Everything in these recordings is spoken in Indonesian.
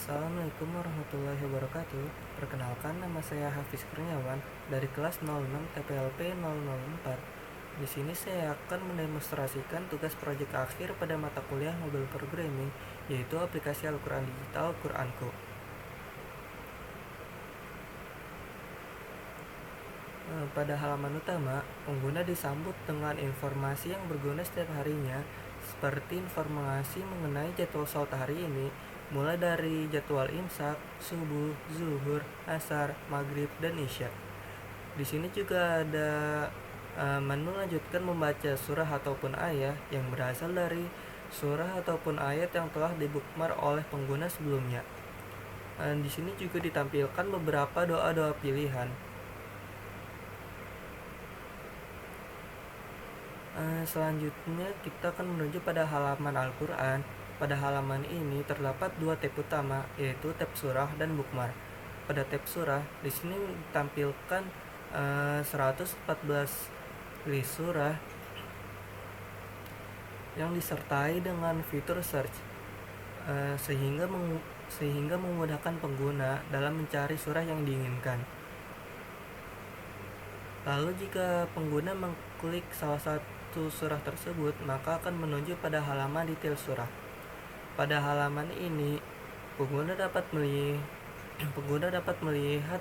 Assalamualaikum warahmatullahi wabarakatuh. Perkenalkan, nama saya Hafiz Kurniawan dari kelas 06 TPLP 004. Di sini saya akan mendemonstrasikan tugas proyek akhir pada mata kuliah Mobile Programming, yaitu aplikasi Al-Quran Digital Quranku. Pada halaman utama, pengguna disambut dengan informasi yang berguna setiap harinya, seperti informasi mengenai jadwal salat hari ini, mulai dari jadwal imsak, subuh, zuhur, asar, maghrib, dan isya. Di sini juga ada menu lanjutkan membaca surah ataupun ayat yang berasal dari surah ataupun ayat yang telah dibookmark oleh pengguna sebelumnya. Di sini juga ditampilkan beberapa doa-doa pilihan. Selanjutnya kita akan menuju pada halaman Al-Quran. Pada halaman ini terdapat dua tab utama, yaitu tab surah dan bookmark. Pada tab surah, di sini ditampilkan 114 list surah yang disertai dengan fitur search, sehingga memudahkan pengguna dalam mencari surah yang diinginkan. Lalu jika pengguna mengklik salah satu surah tersebut, maka akan menuju pada halaman detail surah. Pada halaman ini, pengguna dapat melihat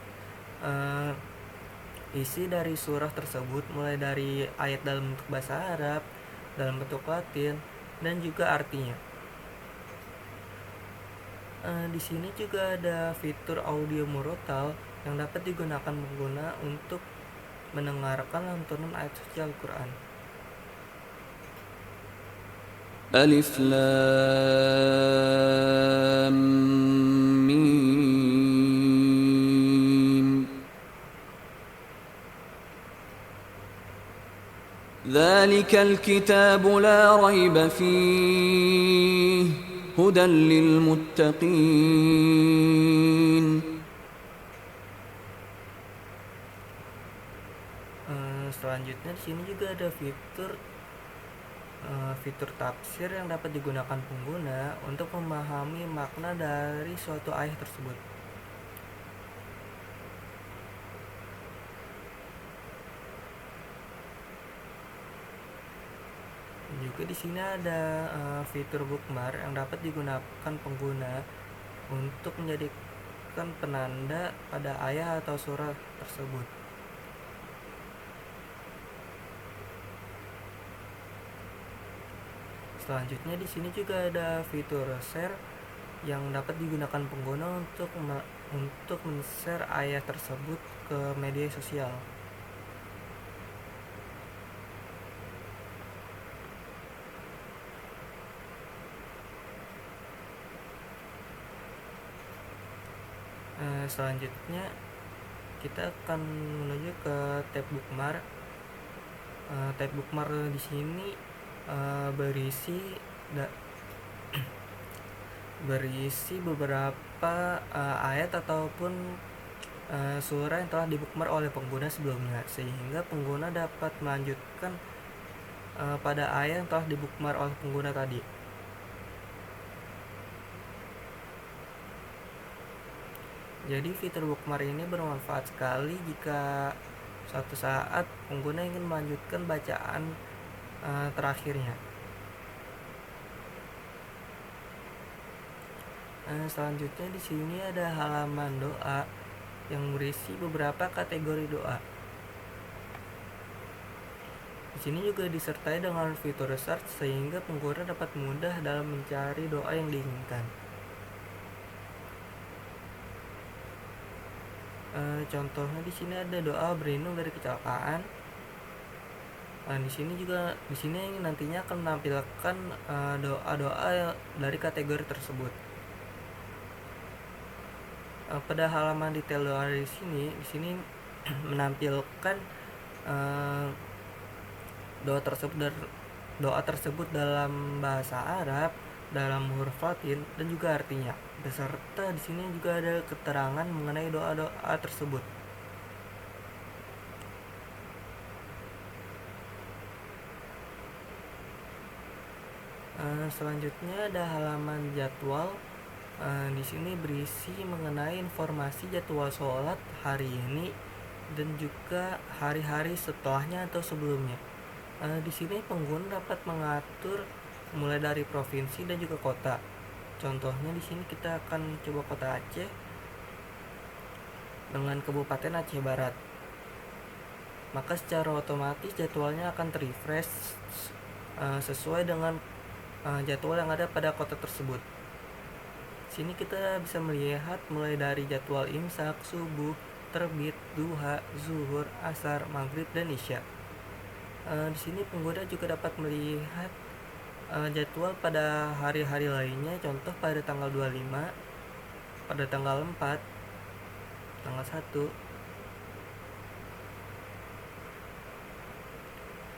isi dari surah tersebut, mulai dari ayat dalam bentuk bahasa Arab, dalam bentuk Latin, dan juga artinya. Di sini juga ada fitur audio murotal yang dapat digunakan pengguna untuk mendengarkan lantunan ayat suci Al-Quran. Alif Lam Mim. Dzalikal kitabu la raiba fihi hudan lil muttaqin. Selanjutnya di sini juga ada fitur tafsir yang dapat digunakan pengguna untuk memahami makna dari suatu ayat tersebut. Juga di sini ada fitur bookmark yang dapat digunakan pengguna untuk menjadikan penanda pada ayat atau surah tersebut. Selanjutnya di sini juga ada fitur share yang dapat digunakan pengguna untuk men-share ayat tersebut ke media sosial. Selanjutnya kita akan menuju ke tab bookmark. Tab bookmark di sini berisi beberapa ayat ataupun surah yang telah dibookmark oleh pengguna sebelumnya, sehingga pengguna dapat melanjutkan pada ayat yang telah dibookmark oleh pengguna tadi. Jadi fitur bookmark ini bermanfaat sekali jika suatu saat pengguna ingin melanjutkan bacaan terakhirnya. Selanjutnya di sini ada halaman doa yang berisi beberapa kategori doa. Di sini juga disertai dengan fitur search sehingga pengguna dapat mudah dalam mencari doa yang diinginkan. Contohnya di sini ada doa berlindung dari kecelakaan. Di sini nantinya akan menampilkan doa-doa dari kategori tersebut. Pada halaman detail doa di sini menampilkan doa tersebut dalam bahasa Arab, dalam huruf Latin, dan juga artinya. Beserta di sini juga ada keterangan mengenai doa-doa tersebut. Selanjutnya ada halaman jadwal Di sini berisi mengenai informasi jadwal sholat hari ini dan juga hari-hari setelahnya atau sebelumnya. Di sini pengguna dapat mengatur mulai dari provinsi dan juga kota. Contohnya di sini kita akan coba kota Aceh dengan Kabupaten Aceh Barat. Maka secara otomatis jadwalnya akan terrefresh sesuai dengan jadwal yang ada pada kota tersebut. Sini kita bisa melihat mulai dari jadwal imsak, subuh, terbit, duha, zuhur, asar, maghrib, dan isya. Di sini pengguna juga dapat melihat jadwal pada hari-hari lainnya, contoh pada tanggal 25, pada tanggal 4, tanggal 1.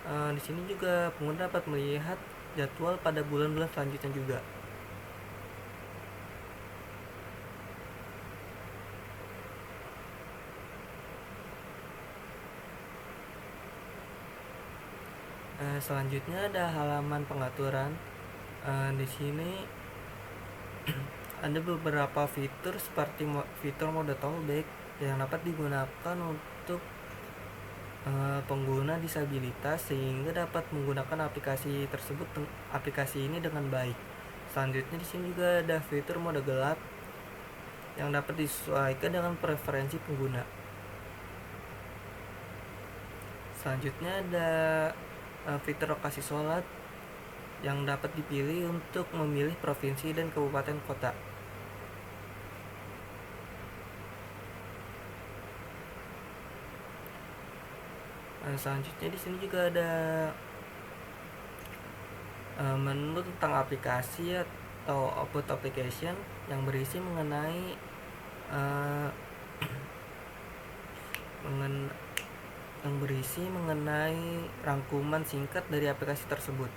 Di sini juga pengguna dapat melihat jadwal pada bulan-bulan selanjutnya juga. Selanjutnya ada halaman pengaturan. Di sini ada beberapa fitur seperti fitur mode talkback yang dapat digunakan untuk pengguna disabilitas sehingga dapat menggunakan aplikasi ini dengan baik. Selanjutnya di sini juga ada fitur mode gelap yang dapat disesuaikan dengan preferensi pengguna. Selanjutnya ada fitur lokasi sholat yang dapat dipilih untuk memilih provinsi dan kabupaten kota. Selanjutnya di sini juga ada menu tentang aplikasi atau output application yang berisi mengenai rangkuman singkat dari aplikasi tersebut.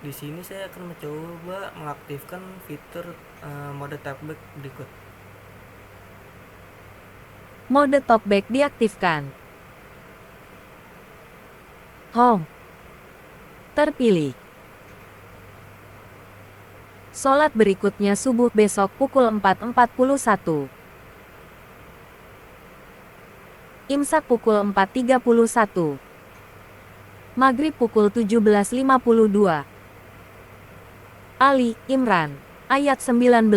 Di sini saya akan mencoba mengaktifkan fitur mode talkback berikut. Mode talkback diaktifkan. Home. Terpilih. Sholat berikutnya subuh besok pukul 4.41. Imsak pukul 4.31. Maghrib pukul 17.52. Ali Imran, ayat 19.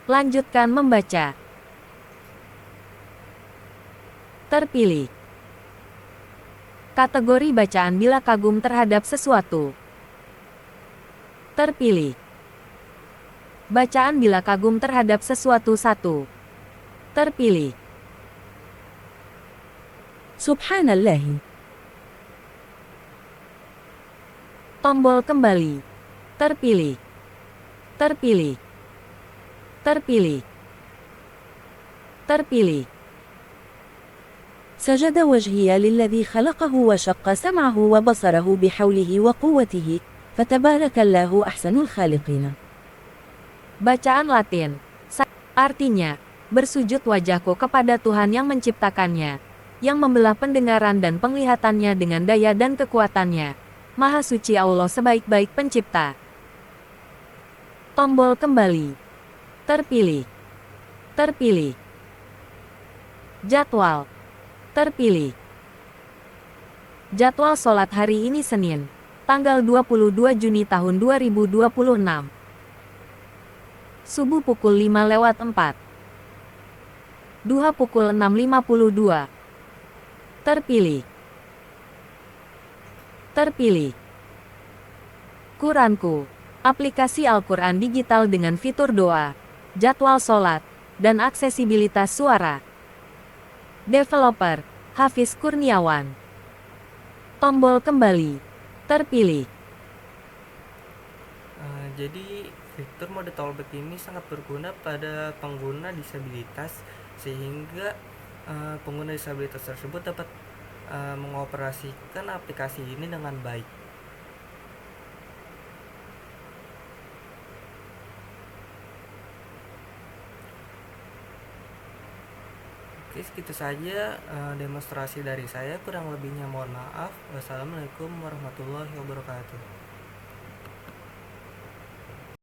Lanjutkan membaca. Terpilih. Kategori bacaan bila kagum terhadap sesuatu. Terpilih. Bacaan bila kagum terhadap sesuatu 1. Terpilih. Subhanallah. Tombol kembali. Terpilih. Terpilih. Terpilih. Terpilih. سجد وجهي للذي خلقه وشق سمعه وبصره بحوله وقوته فتبارك الله أحسن الخالقين. Bacaan Latin. Artinya, bersujud wajahku kepada Tuhan yang menciptakannya, yang membelah pendengaran dan penglihatannya dengan daya dan kekuatannya. Maha suci Allah sebaik-baik pencipta. Tombol kembali. Terpilih. Terpilih. Jadwal. Terpilih. Jadwal sholat hari ini Senin, tanggal 22 Juni tahun 2026. Subuh pukul 5:04. Duha pukul 6:52. Terpilih. Terpilih. Quranku. Aplikasi Al-Quran digital dengan fitur doa, jadwal sholat, dan aksesibilitas suara. Developer, Hafiz Kurniawan. Tombol kembali. Terpilih. Jadi fitur mode talkback ini sangat berguna pada pengguna disabilitas sehingga pengguna disabilitas tersebut dapat mengoperasikan aplikasi ini dengan baik. Oke, segitu saja demonstrasi dari saya. Kurang lebihnya mohon maaf. Wassalamualaikum warahmatullahi wabarakatuh.